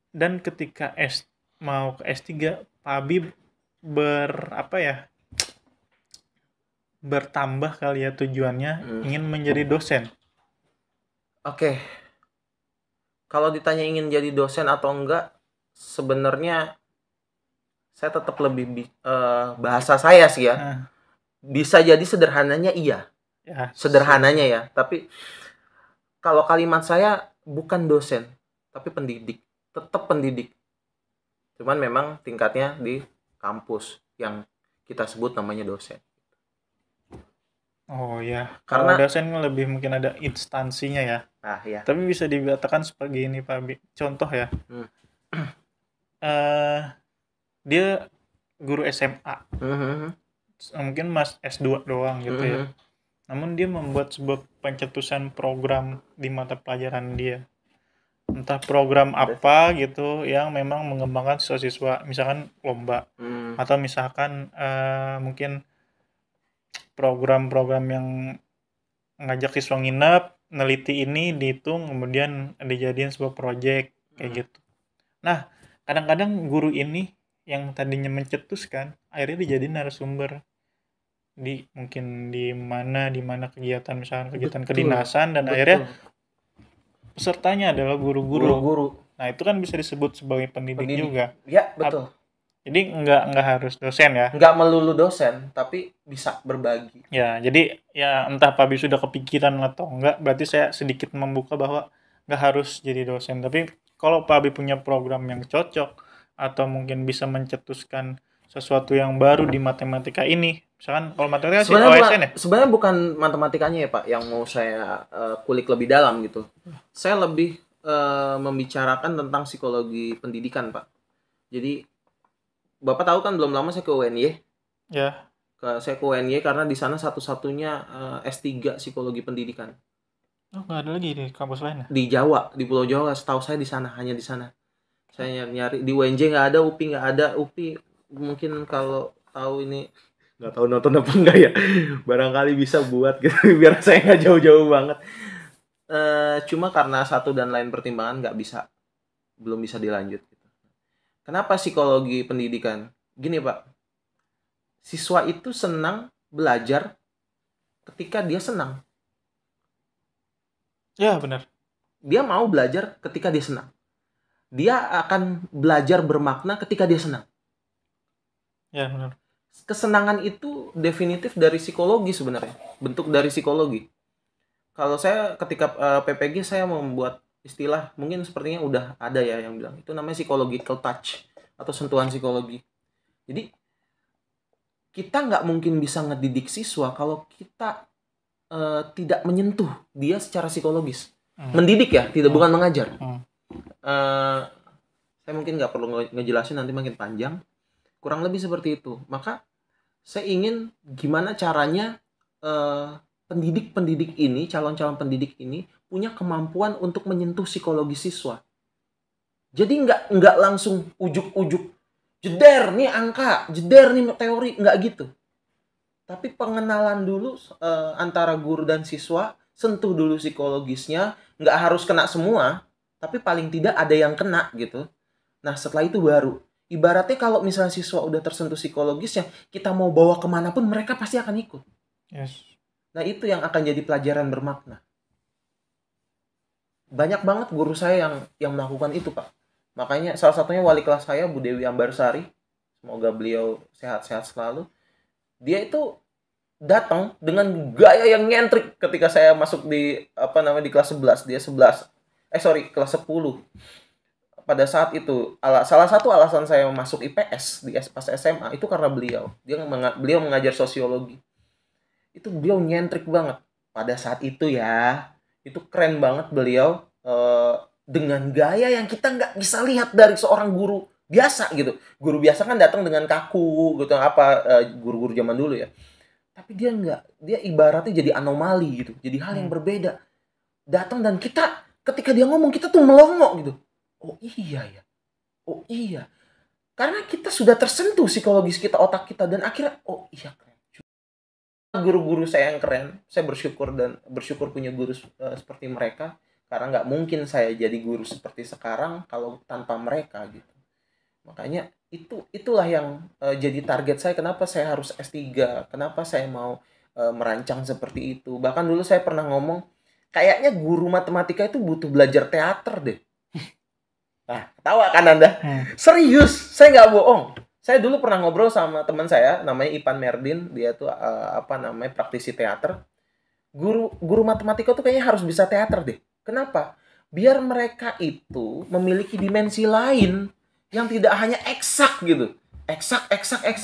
Dan ketika mau ke S3, Pak Abi apa ya, bertambah kali ya tujuannya ingin menjadi dosen. Oke, kalau ditanya ingin jadi dosen atau enggak, sebenarnya saya tetap lebih bahasa saya sih ya. Nah, Bisa jadi sederhananya iya, ya sederhananya ya. Tapi kalau kalimat saya bukan dosen, tapi pendidik, tetap pendidik. Cuman memang tingkatnya di kampus yang kita sebut namanya dosen. Oh ya, kalau Karena dosen kan lebih mungkin ada instansinya ya. ya. Tapi bisa dikatakan seperti ini Pak Abi. Contoh ya, Hmm. eh dia guru SMA, Mhm. mungkin Mas S2 doang gitu ya. Mhm. Namun dia membuat sebuah pencetusan program di mata pelajaran dia. Entah program apa gitu yang memang mengembangkan siswa-siswa, misalkan lomba atau misalkan mungkin program-program yang ngajak siswa nginep, neliti ini, dihitung, kemudian dijadiin sebuah project kayak gitu. Nah, kadang-kadang guru ini yang tadinya mencetuskan, akhirnya dijadiin narasumber mungkin di mana kegiatan, misalkan kegiatan kedinasan, dan akhirnya pesertanya adalah guru-guru. Guru-guru. Nah, itu kan bisa disebut sebagai pendidik juga. Ya, betul. Jadi nggak harus dosen ya. Nggak melulu dosen, tapi bisa berbagi. Ya, jadi ya entah Pak Abi sudah kepikiran atau enggak, berarti saya sedikit membuka bahwa nggak harus jadi dosen. Tapi kalau Pak Abi punya program yang cocok atau mungkin bisa mencetuskan sesuatu yang baru di matematika ini, misalkan kalau matematika sih OSN ya. Sebenarnya bukan matematikanya ya Pak yang mau saya kulik lebih dalam gitu. Saya lebih membicarakan tentang psikologi pendidikan Pak. Jadi Bapak tahu kan belum lama saya ke UNY. Ya. Saya ke UNY karena di sana satu-satunya S3 psikologi pendidikan. Oh, nggak ada lagi di kampus lain ya? Di Jawa, di Pulau Jawa, setahu saya di sana, hanya di sana. Saya nyari di UNJ nggak ada, UPI nggak ada. UPI mungkin kalau tahu ini nggak tahu nonton apa enggak ya, barangkali bisa buat gitu biar saya nggak jauh-jauh banget. Cuma karena satu dan lain pertimbangan belum bisa dilanjut gitu. Kenapa psikologi pendidikan? Gini Pak, siswa itu senang belajar ketika dia senang. Ya, benar. Dia mau belajar ketika dia senang. Dia akan belajar bermakna ketika dia senang. Ya, benar. Kesenangan itu definitif dari psikologi sebenarnya, bentuk dari psikologi. Kalau saya ketika PPG saya membuat istilah, mungkin sepertinya udah ada ya yang bilang, itu namanya psychological touch atau sentuhan psikologi. Jadi kita nggak mungkin bisa ngedidik siswa kalau kita tidak menyentuh dia secara psikologis. Mendidik ya, bukan mengajar. Saya mungkin nggak perlu ngejelasin, nanti makin panjang. Kurang lebih seperti itu. Maka saya ingin gimana caranya pendidik-pendidik ini, calon-calon pendidik ini punya kemampuan untuk menyentuh psikologi siswa. Jadi nggak langsung ujuk-ujuk jeder nih angka, jeder nih teori, nggak gitu. Tapi pengenalan dulu antara guru dan siswa, sentuh dulu psikologisnya, nggak harus kena semua, tapi paling tidak ada yang kena gitu. Nah setelah itu baru, ibaratnya kalau misalnya siswa udah tersentuh psikologisnya, kita mau bawa kemanapun mereka pasti akan ikut. Yes. Nah itu yang akan jadi pelajaran bermakna. Banyak banget guru saya yang melakukan itu Pak. Makanya salah satunya wali kelas saya Bu Dewi Ambarsari, semoga beliau sehat-sehat selalu. Dia itu datang dengan gaya yang nyentrik ketika saya masuk di di kelas 11, dia 11. Kelas 10. Pada saat itu salah satu alasan saya masuk IPS pas SMA itu karena beliau. Beliau mengajar sosiologi. Itu beliau nyentrik banget pada saat itu ya. Itu keren banget beliau dengan gaya yang kita nggak bisa lihat dari seorang guru biasa gitu. Guru biasa kan datang dengan kaku gitu, guru-guru zaman dulu ya. Tapi dia enggak, dia ibaratnya jadi anomali gitu, jadi hal yang berbeda. Datang dan kita ketika dia ngomong kita tuh melongo gitu. Oh iya ya, oh iya. Karena kita sudah tersentuh psikologis kita, otak kita, dan akhirnya oh iya keren. Guru-guru saya yang keren, saya bersyukur punya guru seperti mereka. Karena nggak mungkin saya jadi guru seperti sekarang kalau tanpa mereka gitu. Makanya itulah yang jadi target saya, kenapa saya harus S3, kenapa saya mau merancang seperti itu. Bahkan dulu saya pernah ngomong, kayaknya guru matematika itu butuh belajar teater deh. Nah, ketawa kan Anda? Serius, saya nggak bohong. Saya dulu pernah ngobrol sama teman saya, namanya Ipan Merdin, dia tuh praktisi teater. Guru matematika tuh kayaknya harus bisa teater deh. Kenapa? Biar mereka itu memiliki dimensi lain yang tidak hanya eksak gitu. Eksak.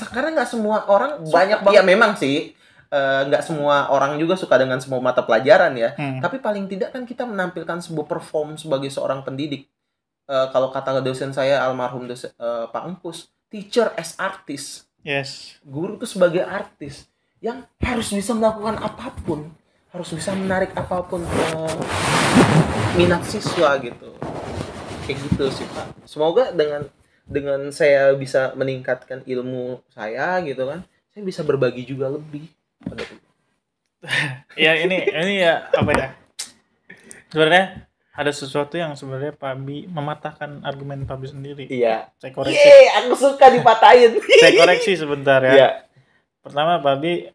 Karena nggak semua orang banyak banget. Ya memang sih, nggak semua orang juga suka dengan semua mata pelajaran ya. Tapi paling tidak kan kita menampilkan sebuah perform sebagai seorang pendidik. Kalau kata dosen saya almarhum Pak Empus, teacher as artist. Yes. Guru itu sebagai artis yang harus bisa melakukan apapun, harus bisa menarik apapun minat siswa gitu. Kayak gitu sih Pak. Semoga dengan saya bisa meningkatkan ilmu saya gitu kan, saya bisa berbagi juga lebih pada Ya ini ya apa ya? Sebenarnya ada sesuatu yang sebenarnya Pak Bi mematahkan argumen Pak Bi sendiri. Iya. Saya koreksi. Aku suka dipatahin. Saya koreksi sebentar ya. Iya. Pertama Pak Bi,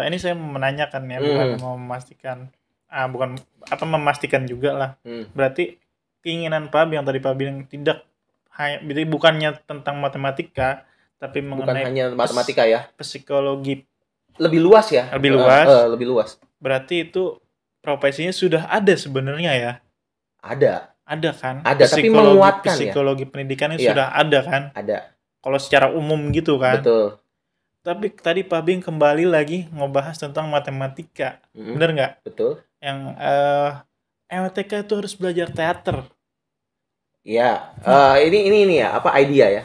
ini saya menanyakan ya, bukan mau memastikan. Bukan apa memastikan juga lah. Berarti keinginan Pak Bi yang tadi Pak Bi bilang tidak jadi bukannya tentang matematika, tapi mengenai bukan hanya matematika ya. Psikologi lebih luas ya. Lebih luas. Lebih luas. Berarti itu profesinya sudah ada sebenarnya ya. Ada kan? Ada, tapi menguatkan psikologi pendidikannya sudah ada kan? Ada. Kalau secara umum gitu kan? Betul. Tapi tadi Pak Bing kembali lagi ngebahas tentang matematika. Bener nggak? Betul. Yang MTK itu harus belajar teater. Iya. Ini ya, apa idea ya?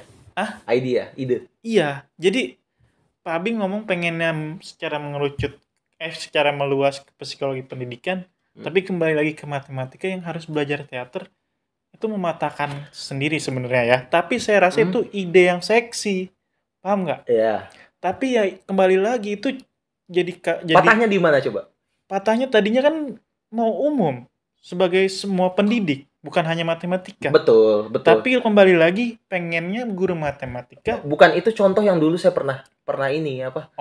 Ide. Iya. Jadi Pak Bing ngomong pengennya secara mengerucut, secara meluas ke psikologi pendidikan. Tapi kembali lagi ke matematika yang harus belajar teater, itu mematahkan sendiri sebenarnya ya. Tapi saya rasa itu ide yang seksi, paham nggak? Iya. Tapi ya kembali lagi itu jadi patahnya di mana coba? Patahnya tadinya kan mau umum sebagai semua pendidik, bukan hanya matematika. Betul. Tapi kembali lagi pengennya guru matematika. Bukan itu contoh yang dulu saya pernah ini apa?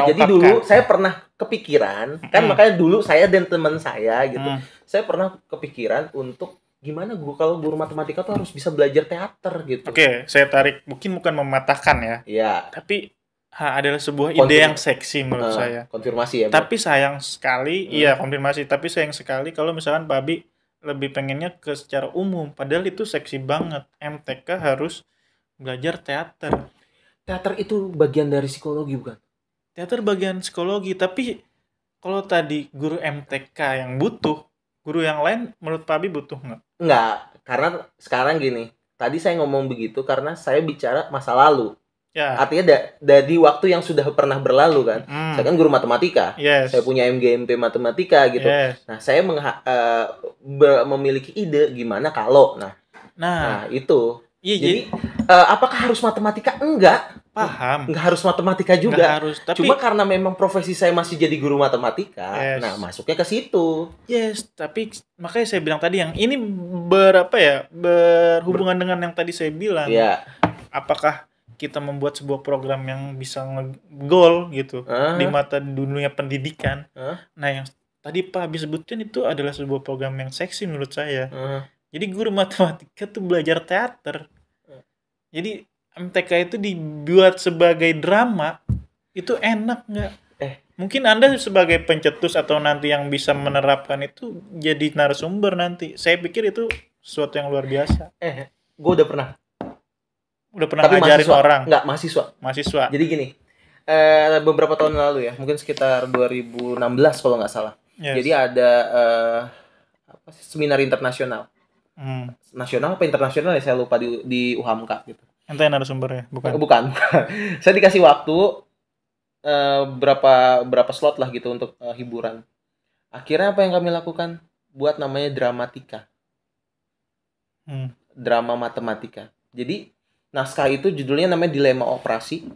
Jadi ungkapkan. dulu saya pernah kepikiran, kan makanya dulu saya dan teman saya gitu, saya pernah kepikiran untuk gimana kalau guru matematika tuh harus bisa belajar teater gitu. Oke, saya tarik, mungkin bukan mematahkan ya. Iya. Tapi adalah sebuah ide yang seksi menurut saya. Konfirmasi ya. Tapi sayang sekali, konfirmasi. Tapi sayang sekali kalau misalkan Pak Bi lebih pengennya ke secara umum. Padahal itu seksi banget. MTK harus belajar teater. Teater itu bagian dari psikologi bukan? Teater bagian psikologi. Tapi kalau tadi guru MTK yang butuh, guru yang lain menurut Pak Bi butuh nggak? Nggak. Karena sekarang gini. Tadi saya ngomong begitu karena saya bicara masa lalu. Ya. Artinya dari waktu yang sudah pernah berlalu kan. Saya kan guru matematika. Yes. Saya punya MGMP matematika gitu. Yes. Nah, saya memiliki ide gimana kalau nah itu. Iya, jadi apakah harus matematika? Enggak. Paham. Enggak harus matematika juga. Enggak harus, tapi cuma karena memang profesi saya masih jadi guru matematika, nah masuknya ke situ. Yes, tapi makanya saya bilang tadi yang ini berhubungan dengan yang tadi saya bilang. Iya. Apakah kita membuat sebuah program yang bisa nge-goal gitu di mata dunia pendidikan. Nah, yang tadi Pak habis sebutin itu adalah sebuah program yang seksi menurut saya. Jadi guru matematika tuh belajar teater. Jadi MTK itu dibuat sebagai drama, itu enak nggak? Mungkin Anda sebagai pencetus atau nanti yang bisa menerapkan itu jadi narasumber nanti. Saya pikir itu sesuatu yang luar biasa. Gue udah pernah tapi ngajarin orang. Enggak, mahasiswa. Jadi gini, beberapa tahun lalu ya, mungkin sekitar 2016 kalau nggak salah. Yes. Jadi ada seminar internasional. Nasional apa internasional ya, saya lupa, di UHAMKA gitu. Ente narasumbernya? Bukan. Saya dikasih waktu berapa slot lah gitu untuk hiburan. Akhirnya apa yang kami lakukan? Buat namanya dramatika. Drama matematika. Jadi naskah itu judulnya namanya Dilema Operasi.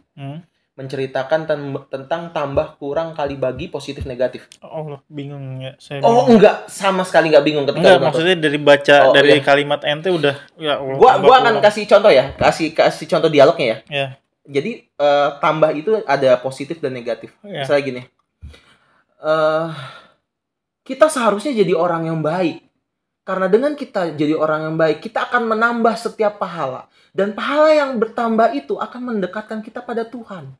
menceritakan tentang tambah kurang kali bagi positif negatif. Oh, Allah, bingung ya. Saya Oh, bingung. enggak, sama sekali enggak bingung ketika Enggak, lu nonton. maksudnya dari baca Oh, dari iya. kalimat ente udah ya Allah, Gua tambah akan kurang. kasih contoh ya, kasih contoh dialognya ya. Ya, Jadi tambah itu ada positif dan negatif. ya. Misalnya gini, eh kita seharusnya jadi orang yang baik. Karena dengan kita jadi orang yang baik, kita akan menambah setiap pahala. Dan pahala yang bertambah itu akan mendekatkan kita pada Tuhan.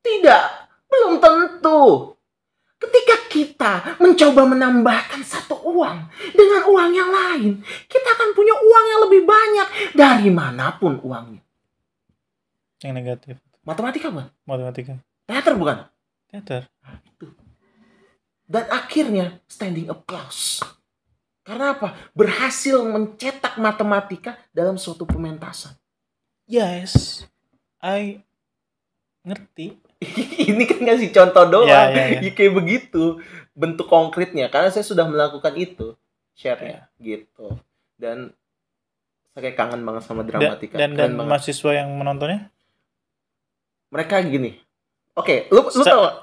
Tidak, belum tentu. Ketika kita mencoba menambahkan satu uang dengan uang yang lain, kita akan punya uang yang lebih banyak dari manapun uangnya. Yang negatif. Matematika bukan? Matematika. Teater bukan? Teater. Dan akhirnya standing applause. Karena apa? Berhasil mencetak matematika dalam suatu pementasan. Yes. I ngerti. Ini kan ngasih contoh doang. Ya. Ya, kayak begitu bentuk konkretnya. Karena saya sudah melakukan itu. Share-nya. Gitu. Dan saya kayak kangen banget sama dramatika. Dan mahasiswa yang menontonnya? Mereka gini. Oke, lu tau gak?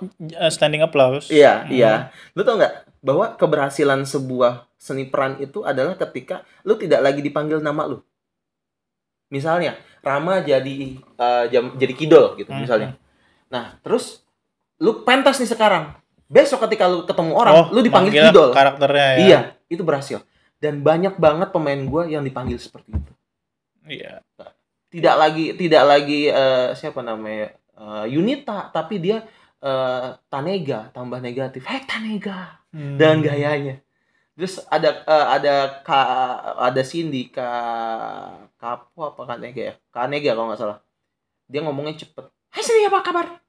Standing applause. Iya. Lu tau gak? Bahwa keberhasilan sebuah seni peran itu adalah ketika lu tidak lagi dipanggil nama lu. Misalnya, Rama jadi Kidol gitu misalnya. Nah, terus lu pentas nih sekarang. Besok ketika lu ketemu orang, lu dipanggil Kidol. Karakternya ya. Iya, itu berhasil. Dan banyak banget pemain gue yang dipanggil seperti itu. Iya. Tidak lagi siapa namanya? Yunita, tapi dia Tanega tambah negatif. Hei Tanega. Dan gayanya. Terus ada Cindy Kapo apa Kanega ya? Kanega kalau nggak salah. Dia ngomongnya cepet. Hai Cindy, apa kabar?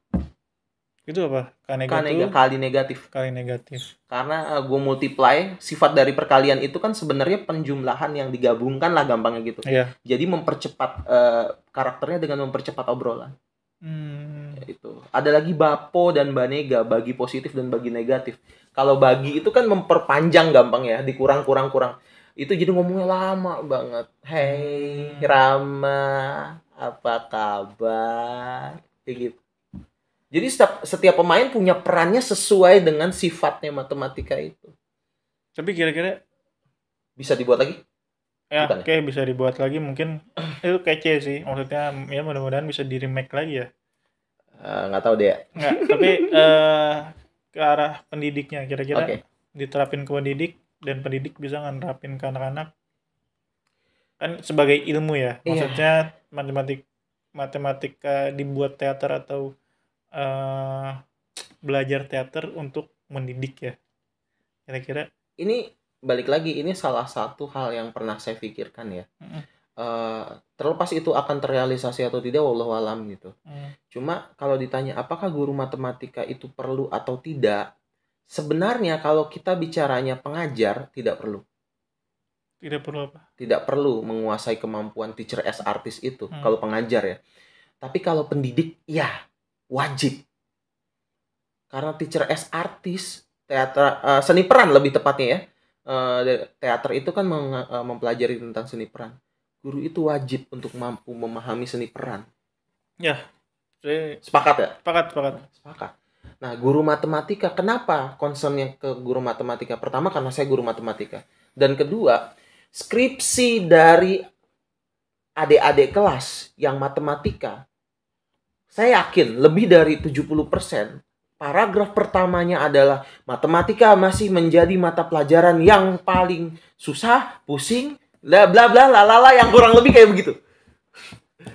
Itu apa? Kanega kali negatif. Kali negatif. Karena gue multiply, sifat dari perkalian itu kan sebenarnya penjumlahan yang digabungkan lah gampangnya gitu. Iya. Jadi mempercepat karakternya dengan mempercepat obrolan. Ya, itu. Ada lagi Bapo dan Banega, bagi positif dan bagi negatif. Kalau bagi itu kan memperpanjang gampang ya, dikurang. Itu jadi ngomongnya lama banget. Hey Rama, apa kabar? Kayak gitu. Jadi setiap pemain punya perannya sesuai dengan sifatnya matematika itu. Tapi kira-kira bisa dibuat lagi? Ya, oke, bisa dibuat lagi mungkin. Itu kece sih. Maksudnya ya mudah-mudahan bisa di remake lagi ya. Nggak tahu deh. Nggak, tapi ke arah pendidiknya kira-kira diterapin ke pendidik dan pendidik bisa nerapin ke anak-anak. Kan sebagai ilmu ya. Maksudnya matematika dibuat teater atau belajar teater untuk mendidik ya. Kira-kira ini balik lagi, ini salah satu hal yang pernah saya pikirkan ya. Terlepas itu akan terrealisasi atau tidak, wallahu alam gitu. Cuma kalau ditanya apakah guru matematika itu perlu atau tidak, sebenarnya kalau kita bicaranya pengajar, tidak perlu. Tidak perlu apa? Tidak perlu menguasai kemampuan teacher as artist itu kalau pengajar ya. Tapi kalau pendidik, ya wajib. Karena teacher as artist, teater seni peran lebih tepatnya ya. Teater itu kan mempelajari tentang seni peran. Guru itu wajib untuk mampu memahami seni peran. Ya, sepakat ya? Sepakat. Nah, guru matematika, kenapa concernnya ke guru matematika? Pertama, karena saya guru matematika. Dan kedua, skripsi dari adik-adik kelas yang matematika, saya yakin lebih dari 70%, paragraf pertamanya adalah matematika masih menjadi mata pelajaran yang paling susah, pusing, bla bla bla lalala, yang kurang lebih kayak begitu.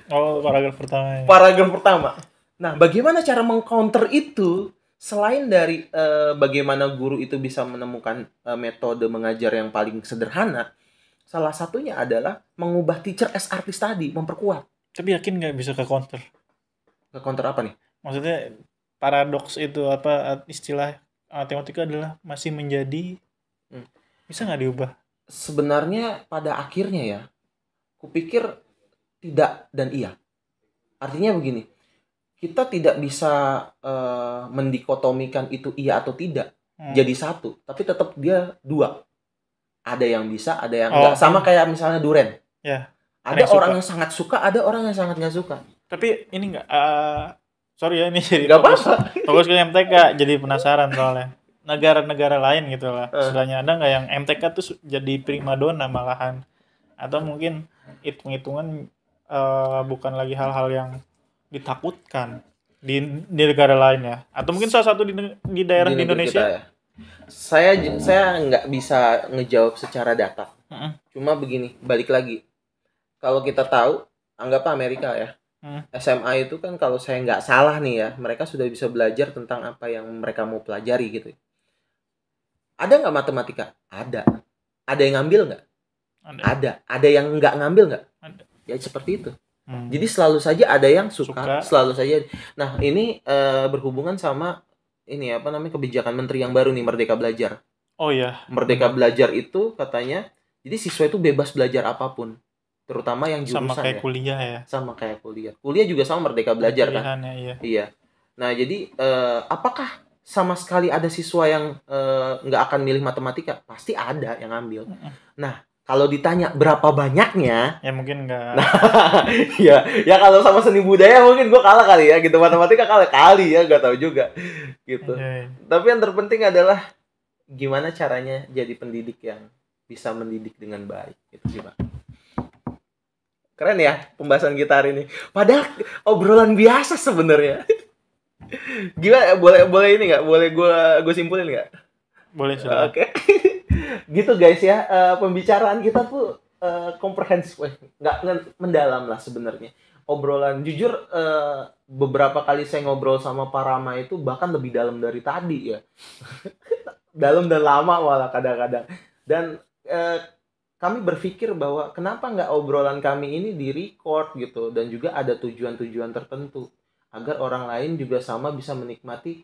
Oh, paragraf pertama. Paragraf pertama. Nah, bagaimana cara mengcounter itu selain dari bagaimana guru itu bisa menemukan metode mengajar yang paling sederhana? Salah satunya adalah mengubah teacher as artist tadi, memperkuat. Tapi yakin nggak bisa ke counter? Ke counter apa nih? Maksudnya paradoks itu apa, istilah matematika adalah masih menjadi bisa nggak diubah? Sebenarnya pada akhirnya ya, kupikir tidak dan iya. Artinya begini, kita tidak bisa mendikotomikan itu iya atau tidak jadi satu, tapi tetap dia dua. Ada yang bisa, ada yang enggak. Sama kayak misalnya duren. Ya. Ada orang yang sangat suka, ada orang yang sangat nggak suka. Tapi ini nggak, sorry ya ini jadi Gak apa-apa. fokus ke MTK, jadi penasaran soalnya. Negara-negara lain gitu lah. Istilahnya ada nggak yang MTK tuh jadi primadona malahan? Atau mungkin hitung-hitungan bukan lagi hal-hal yang ditakutkan di negara lain ya? Atau mungkin salah satu di daerah di negeri Indonesia? kita ya. Saya nggak bisa ngejawab secara data. Cuma begini, balik lagi. Kalau kita tahu, anggaplah Amerika ya. SMA itu kan kalau saya nggak salah nih ya, mereka sudah bisa belajar tentang apa yang mereka mau pelajari gitu. Ada nggak matematika? Ada. Ada yang ngambil nggak? Ada. Ada yang nggak ngambil nggak? Ada. Ya seperti itu. Jadi selalu saja ada yang suka. Selalu saja. Nah ini berhubungan sama ini apa namanya kebijakan menteri yang baru nih, Merdeka Belajar. Oh iya. Merdeka Belajar itu katanya, jadi siswa itu bebas belajar apapun, terutama yang jurusan sama kayak ya. kuliah ya. Sama kayak kuliah. Kuliah juga sama Merdeka Belajar kan. Iya. Iya. Nah jadi apakah sama sekali ada siswa yang nggak akan milih matematika? Pasti ada yang ambil. Nah kalau ditanya berapa banyaknya, ya mungkin enggak. Nah, ya kalau sama seni budaya mungkin gue kalah kali ya, gitu. Matematika kalah kali ya, gak tahu juga, gitu. Okay. Tapi yang terpenting adalah gimana caranya jadi pendidik yang bisa mendidik dengan baik, gitu sih Pak. Keren ya pembahasan kita hari ini. Padahal obrolan biasa sebenarnya. Gimana? Boleh ini nggak? Boleh gue simpulin nggak? Boleh sih. Oke. Gitu guys ya, pembicaraan kita tuh komprehensif, nggak mendalam lah sebenarnya. Obrolan jujur beberapa kali saya ngobrol sama Pak Rama itu bahkan lebih dalam dari tadi ya. Dalam dan lama malah kadang-kadang. Dan kami berpikir bahwa kenapa nggak obrolan kami ini di-record gitu, dan juga ada tujuan-tujuan tertentu agar orang lain juga sama bisa menikmati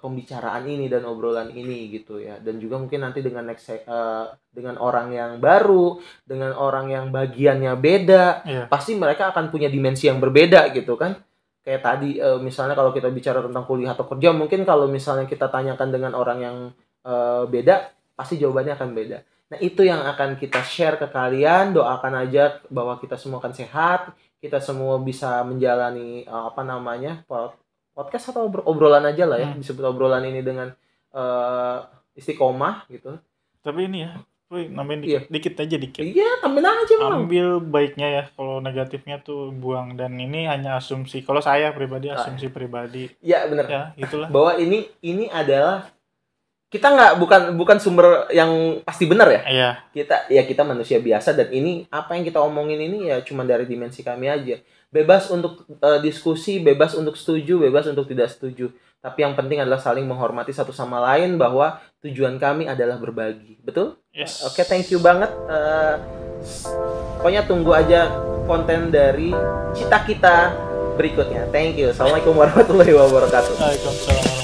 pembicaraan ini dan obrolan ini gitu ya. Dan juga mungkin nanti dengan dengan orang yang baru, dengan orang yang bagiannya beda, pasti mereka akan punya dimensi yang berbeda gitu kan. Kayak tadi misalnya kalau kita bicara tentang kuliah atau kerja, mungkin kalau misalnya kita tanyakan dengan orang yang beda, pasti jawabannya akan beda. Nah itu yang akan kita share ke kalian. Doakan aja bahwa kita semua akan sehat, kita semua bisa menjalani podcast atau obrolan aja lah ya, disebut obrolan ini dengan istiqomah gitu. Tapi ini ya, nambahin dikit aja. Iya, tambahin aja Bang. Ambil baiknya ya, kalau negatifnya tuh buang. Dan ini hanya asumsi. Kalau saya pribadi asumsi pribadi. Iya benar. Ya itulah. Bahwa ini adalah kita bukan sumber yang pasti benar ya. Iya. Kita manusia biasa, dan ini apa yang kita omongin ini ya cuma dari dimensi kami aja. Bebas untuk diskusi, bebas untuk setuju, bebas untuk tidak setuju. Tapi yang penting adalah saling menghormati satu sama lain, bahwa tujuan kami adalah berbagi. Betul? Yes. Oke, thank you banget. Pokoknya tunggu aja konten dari Cita Kita berikutnya. Thank you. Assalamualaikum warahmatullahi wabarakatuh. Waalaikumsalam.